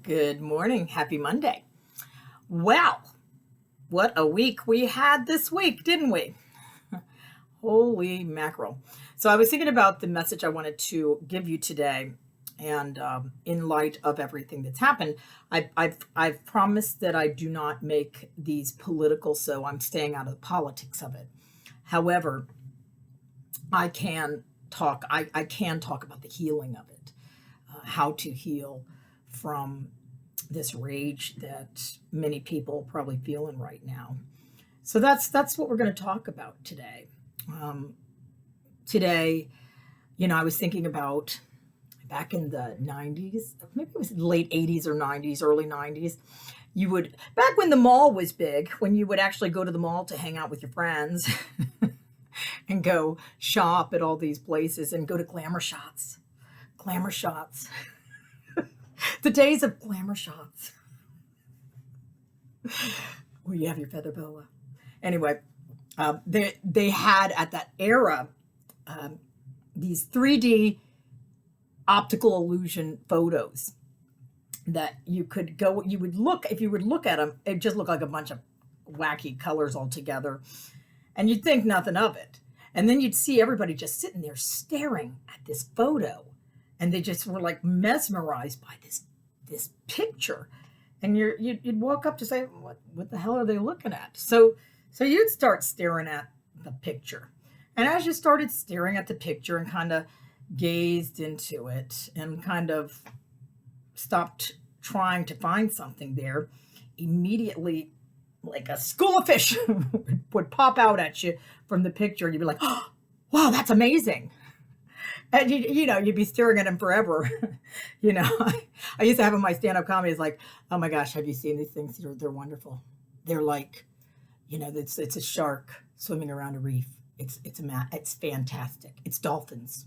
Good morning. Happy Monday. Well, what a week we had this week, didn't we? Holy mackerel. So, I was thinking about the message I wanted to give you today. And in light of everything that's happened, I've promised that I do not make these political, so I'm staying out of the politics of it. However, I can talk about the healing of it, how to heal from this rage that many people are probably feeling right now. So that's what we're going to talk about today. Um, Today, I was thinking about back in the 90s, maybe it was late 80s or 90s, early 90s. You would back when the mall was big, when you would actually go to the mall to hang out with your friends and go shop at all these places and go to glamour shots. Glamour shots. The days of glamour shots. Where you have your feather boa. Anyway, they had at that era um, these 3D optical illusion photos that you would look, if you would look at them, it just looked like a bunch of wacky colors all together, and you'd think nothing of it. And then you'd see everybody just sitting there staring at this photo, and they just were like mesmerized by this picture. And you'd walk up to say, what the hell are they looking at? So you'd start staring at the picture. And as you started staring at the picture and kind of gazed into it and kind of stopped trying to find something there, immediately, like a school of fish would pop out at you from the picture. And you'd be like, oh, wow, that's amazing. And you'd be staring at him forever. you know, I used to have in my stand-up comedy, it's like, oh my gosh, have you seen these things? They're wonderful. They're like, it's a shark swimming around a reef. It's fantastic. It's dolphins.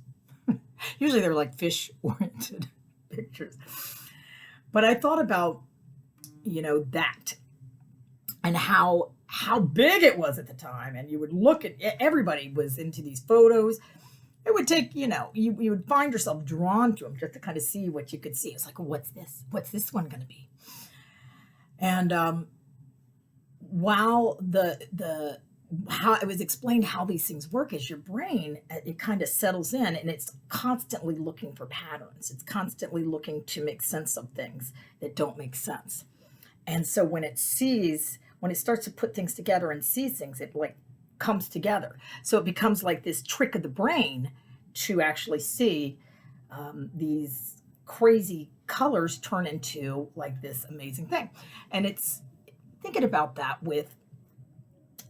Usually they're like fish oriented pictures. But I thought about, that and how big it was at the time. And you would look at, everybody was into these photos. It would take, you would find yourself drawn to them just to kind of see what you could see. It's like, what's this? What's this one going to be? And while the how it was explained how these things work is your brain, it kind of settles in and it's constantly looking for patterns. It's constantly looking to make sense of things that don't make sense. And so when it starts to put things together and sees things, it like comes together. So it becomes like this trick of the brain to actually see these crazy colors turn into like this amazing thing. And it's thinking about that with,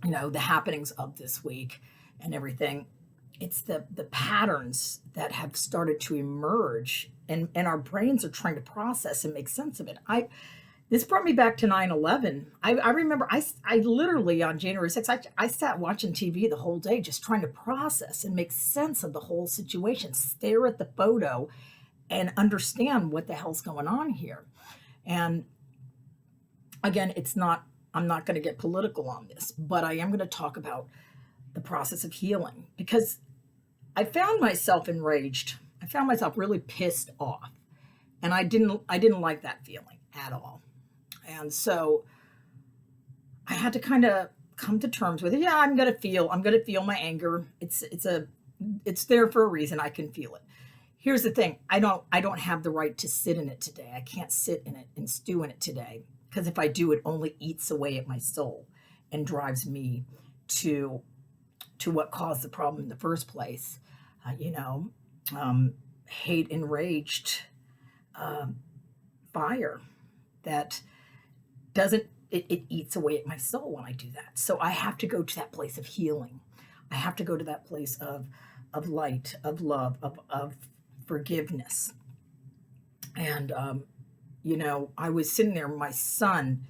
the happenings of this week and everything. It's the patterns that have started to emerge and our brains are trying to process and make sense of it. This brought me back to 9/11. I remember I literally on January 6th, I sat watching TV the whole day, just trying to process and make sense of the whole situation, stare at the photo and understand what the hell's going on here. And again, I'm not going to get political on this, but I am going to talk about the process of healing because I found myself enraged. I found myself really pissed off. And I didn't like that feeling at all. And so I had to kind of come to terms with it. Yeah, I'm going to feel my anger. It's there for a reason. I can feel it. Here's the thing. I don't have the right to sit in it today. I can't sit in it and stew in it today because if I do, it only eats away at my soul and drives me to what caused the problem in the first place. Uh, you know, Hate, enraged um, fire that doesn't it eats away at my soul when I do that. So I have to go to that place of healing. I have to go to that place of light, of love, of forgiveness. And I was sitting there. My son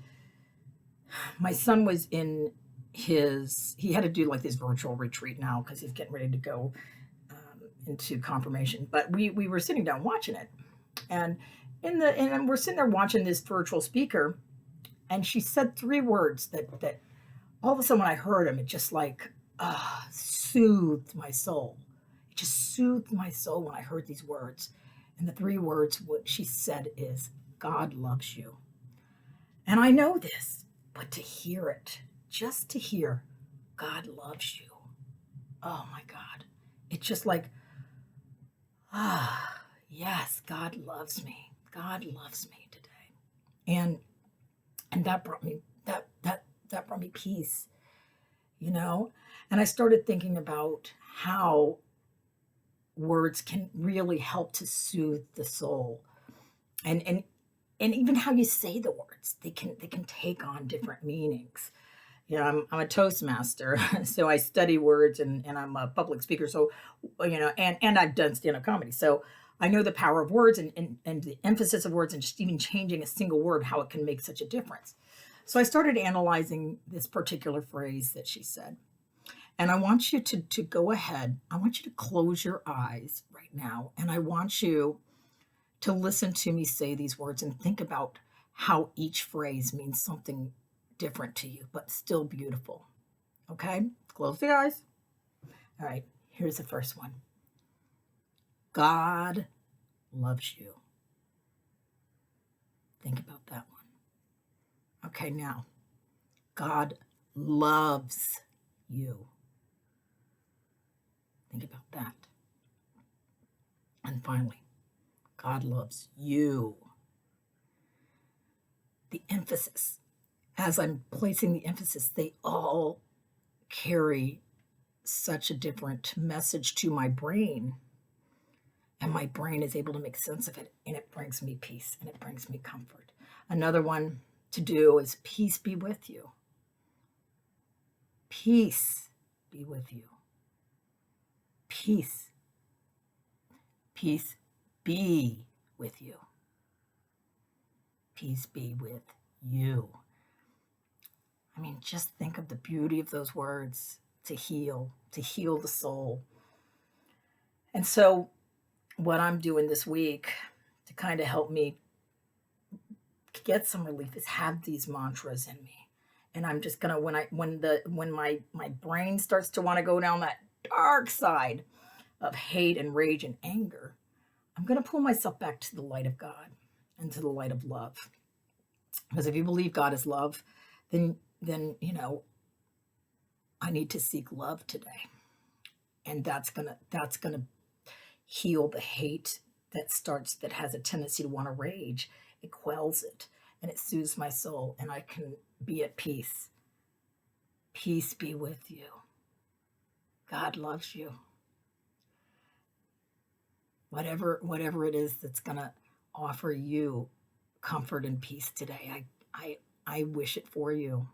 was in he had to do like this virtual retreat now because he's getting ready to go into confirmation. But we were sitting down watching it, and we're sitting there watching this virtual speaker, and she said three words that all of a sudden when I heard them, it just like soothed my soul. It just soothed my soul when I heard these words. And the three words what she said is God loves you. And I know this, but to hear it, just to hear God loves you. Oh my God. It's just like, yes, God loves me. God loves me today. And that brought me that brought me peace, you know? And I started thinking about how words can really help to soothe the soul. And even how you say the words, they can take on different meanings. I'm a Toastmaster, so I study words, and I'm a public speaker. So, and I've done stand up comedy. So I know the power of words and the emphasis of words and just even changing a single word, how it can make such a difference. So I started analyzing this particular phrase that she said. And I want you to go ahead. I want you to close your eyes right now. And I want you to listen to me say these words and think about how each phrase means something different to you, but still beautiful. Okay? Close the eyes. All right, here's the first one. God loves you. Think about that one. Okay, now, God loves you. Think about that. And finally, God loves you. The emphasis, as I'm placing the emphasis, they all carry such a different message to my brain. And my brain is able to make sense of it. And it brings me peace and it brings me comfort. Another one to do is peace be with you. Peace be with you. Peace. Peace be with you. Peace be with you. I mean, just think of the beauty of those words to heal the soul. And so what I'm doing this week to kind of help me get some relief is have these mantras in me. And I'm just gonna when my brain starts to want to go down that dark side of hate and rage and anger, I'm gonna pull myself back to the light of God and to the light of love. Because if you believe God is love, then I need to seek love today. And that's gonna heal the hate that has a tendency to want to rage. It quells it and it soothes my soul, and I can be at peace. Peace be with you. God loves you. Whatever it is that's gonna offer you comfort and peace today, I wish it for you.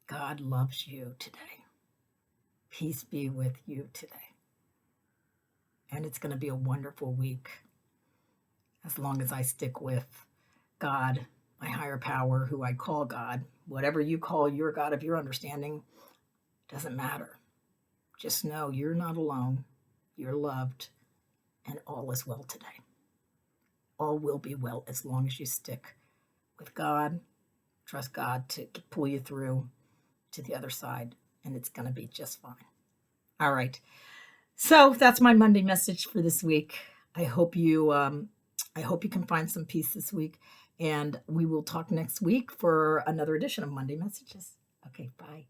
God loves you today. Peace be with you today. And it's going to be a wonderful week as long as I stick with God, my higher power, who I call God. Whatever you call your God of your understanding, doesn't matter. Just know you're not alone. You're loved, and all is well today. All will be well as long as you stick with God, trust God to pull you through to the other side, and it's going to be just fine. All right. So that's my Monday message for this week. I hope you can find some peace this week, and we will talk next week for another edition of Monday Messages. Okay, bye.